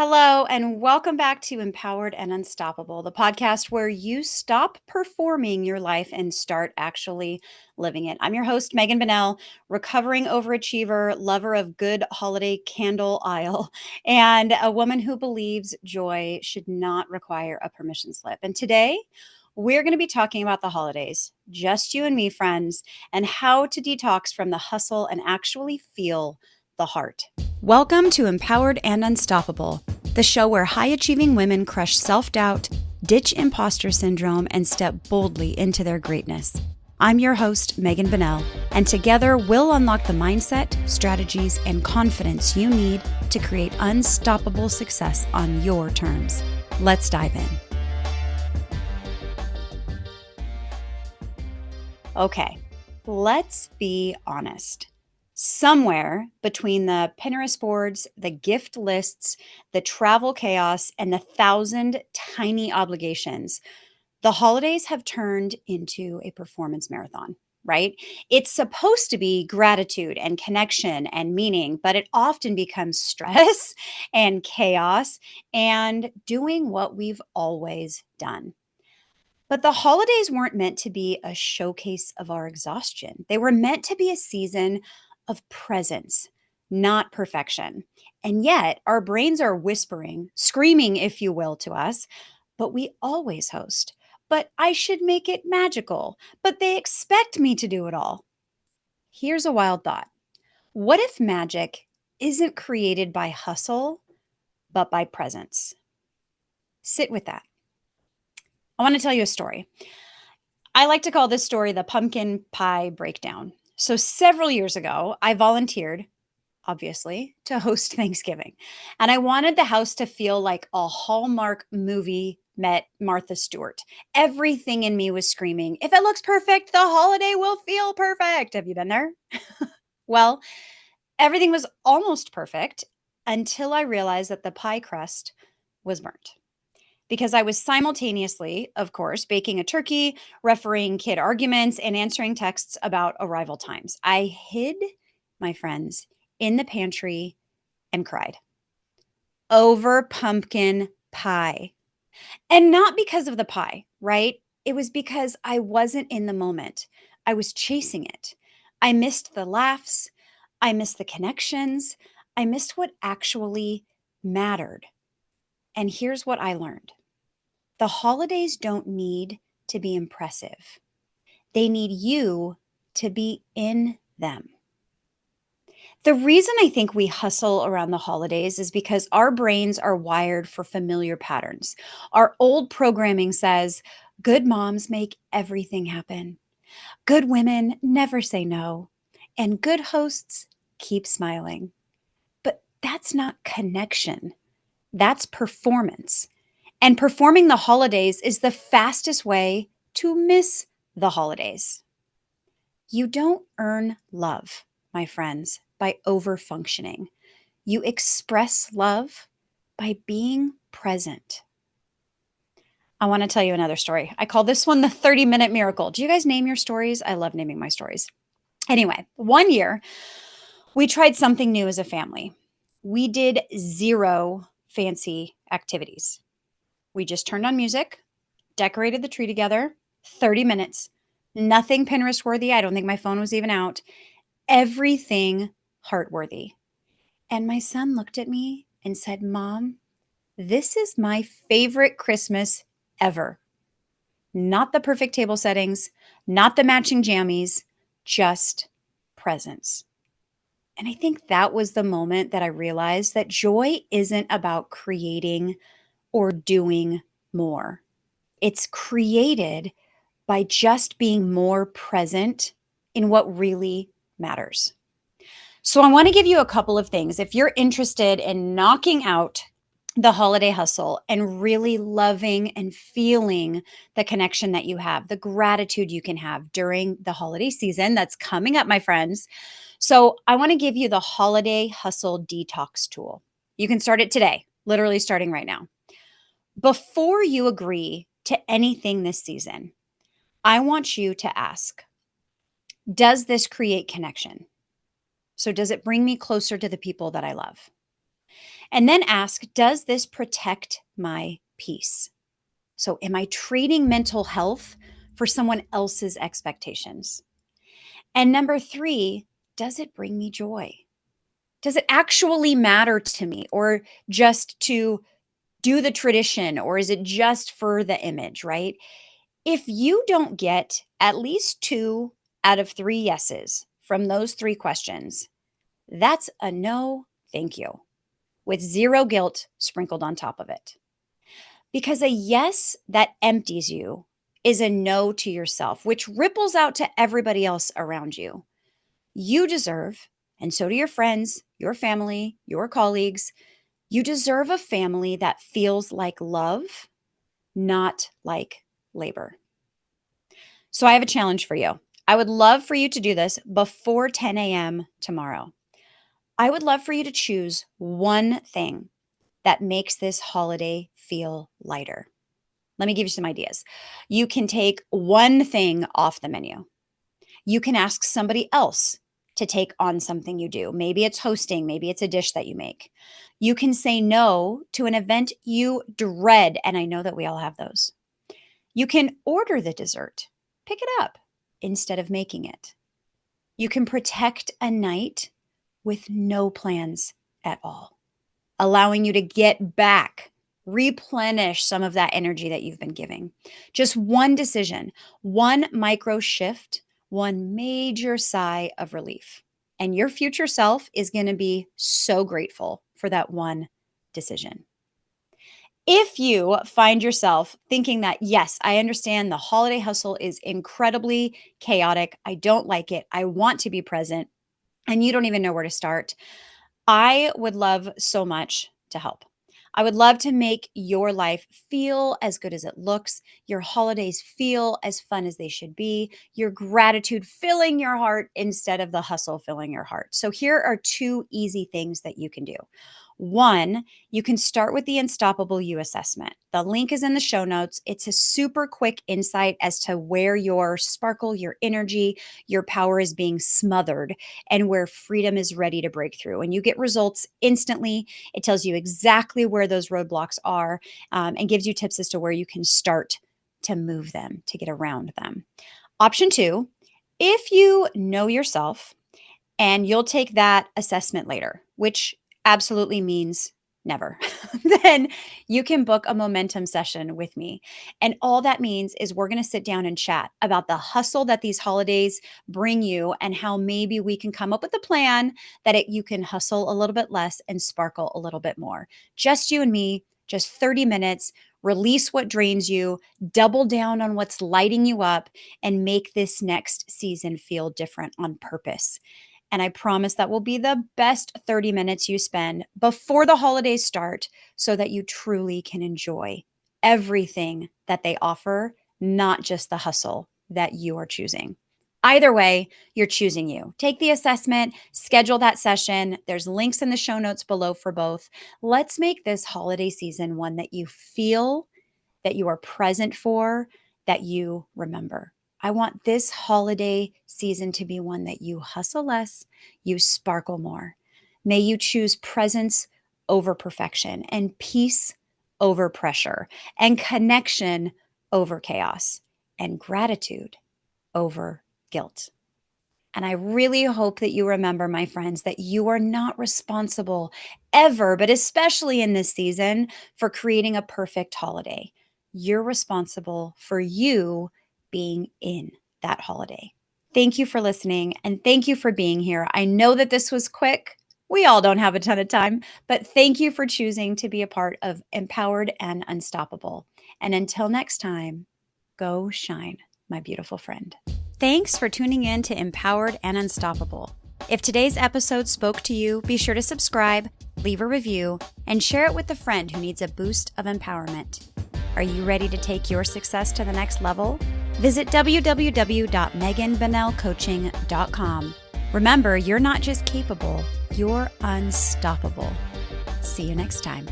Hello, and welcome back to Empowered and Unstoppable, the podcast where you stop performing your life and start actually living it. I'm your host, Megan Bennell, recovering overachiever, lover of good holiday candle aisle, and a woman who believes joy should not require a permission slip. And today, we're going to be talking about the holidays, just you and me, friends, and how to detox from the hustle and actually feel the heart. Welcome to Empowered and Unstoppable, the show where high achieving women crush self doubt, ditch imposter syndrome, and step boldly into their greatness. I'm your host, Megan Bennell, and together we'll unlock the mindset, strategies, and confidence you need to create unstoppable success on your terms. Let's dive in. Okay, let's be honest. Somewhere between the Pinterest boards, the gift lists, the travel chaos, and the 1,000 tiny obligations, the holidays have turned into a performance marathon, right? It's supposed to be gratitude and connection and meaning, but it often becomes stress and chaos and doing what we've always done. But the holidays weren't meant to be a showcase of our exhaustion. They were meant to be a season of presence, not perfection. And yet, our brains are whispering, screaming, if you will, to us, but we always host. But I should make it magical. But they expect me to do it all. Here's a wild thought. What if magic isn't created by hustle, but by presence? Sit with that. I want to tell you a story. I like to call this story the pumpkin pie breakdown. So, several years ago, I volunteered, obviously, to host Thanksgiving. And I wanted the house to feel like a Hallmark movie met Martha Stewart. Everything in me was screaming, if it looks perfect, the holiday will feel perfect. Have you been there? Well, everything was almost perfect until I realized that the pie crust was burnt because I was simultaneously, of course, baking a turkey, refereeing kid arguments, and answering texts about arrival times. I hid, my friends, in the pantry and cried over pumpkin pie. And not because of the pie, right? It was because I wasn't in the moment. I was chasing it. I missed the laughs. I missed the connections. I missed what actually mattered. And here's what I learned. The holidays don't need to be impressive. They need you to be in them. The reason I think we hustle around the holidays is because our brains are wired for familiar patterns. Our old programming says, good moms make everything happen. Good women never say no. And good hosts keep smiling. But that's not connection. That's performance. And performing the holidays is the fastest way to miss the holidays. You don't earn love, my friends, by over-functioning. You express love by being present. I want to tell you another story. I call this one the 30-minute miracle. Do you guys name your stories? I love naming my stories. Anyway, one year, we tried something new as a family. We did 0 fancy activities. We just turned on music, decorated the tree together, 30 minutes, nothing Pinterest worthy. I don't think my phone was even out. Everything heart worthy. And my son looked at me and said, Mom, this is my favorite Christmas ever. Not the perfect table settings, not the matching jammies, just presence. And I think that was the moment that I realized that joy isn't about creating or doing more. It's created by just being more present in what really matters. So I want to give you a couple of things. If you're interested in knocking out the holiday hustle and really loving and feeling the connection that you have, the gratitude you can have during the holiday season that's coming up, my friends. So I want to give you the holiday hustle detox tool. You can start it today, literally starting right now. Before you agree to anything this season, I want you to ask, does this create connection? So does it bring me closer to the people that I love? And then ask, does this protect my peace? So am I trading mental health for someone else's expectations? And number 3, does it bring me joy? Does it actually matter to me, or just to do the tradition, or is it just for the image, right? If you don't get at least 2 out of 3 yeses from those 3 questions, that's a no, thank you, with 0 guilt sprinkled on top of it. Because a yes that empties you is a no to yourself, which ripples out to everybody else around you. You deserve, and so do your friends, your family, your colleagues, you deserve a family that feels like love, not like labor. So I have a challenge for you. I would love for you to do this before 10 a.m. tomorrow. I would love for you to choose one thing that makes this holiday feel lighter. Let me give you some ideas. You can take one thing off the menu. You can ask somebody else to take on something you do. Maybe it's hosting, maybe it's a dish that you make. You can say no to an event you dread, and I know that we all have those. You can order the dessert, pick it up instead of making it. You can protect a night with no plans at all, allowing you to get back, replenish some of that energy that you've been giving. Just one decision, one micro shift, one major sigh of relief. And your future self is going to be so grateful for that one decision. If you find yourself thinking that, yes, I understand the holiday hustle is incredibly chaotic, I don't like it, I want to be present, and you don't even know where to start, I would love so much to help. I would love to make your life feel as good as it looks, your holidays feel as fun as they should be, your gratitude filling your heart instead of the hustle filling your heart. So here are 2 easy things that you can do. 1, you can start with the Unstoppable You assessment. The link is in the show notes. It's a super quick insight as to where your sparkle, your energy, your power is being smothered and where freedom is ready to break through. And you get results instantly. It tells you exactly where those roadblocks are, and gives you tips as to where you can start to move them, to get around them. Option 2, if you know yourself and you'll take that assessment later, which absolutely means never, then you can book a momentum session with me. And all that means is we're going to sit down and chat about the hustle that these holidays bring you and how maybe we can come up with a plan that you can hustle a little bit less and sparkle a little bit more. Just you and me, just 30 minutes, release what drains you, double down on what's lighting you up, and make this next season feel different on purpose. And I promise that will be the best 30 minutes you spend before the holidays start so that you truly can enjoy everything that they offer, not just the hustle that you are choosing. Either way, you're choosing you. Take the assessment, schedule that session. There's links in the show notes below for both. Let's make this holiday season one that you feel, that you are present for, that you remember. I want this holiday season to be one that you hustle less, you sparkle more. May you choose presence over perfection, and peace over pressure, and connection over chaos, and gratitude over guilt. And I really hope that you remember, my friends, that you are not responsible ever, but especially in this season, for creating a perfect holiday. You're responsible for you being in that holiday. Thank you for listening, and thank you for being here. I know that this was quick. We all don't have a ton of time, but thank you for choosing to be a part of Empowered and Unstoppable. And until next time, go shine, my beautiful friend. Thanks for tuning in to Empowered and Unstoppable. If today's episode spoke to you, be sure to subscribe, leave a review, and share it with a friend who needs a boost of empowerment. Are you ready to take your success to the next level? Visit www.meganbonnellcoaching.com. Remember, you're not just capable, you're unstoppable. See you next time.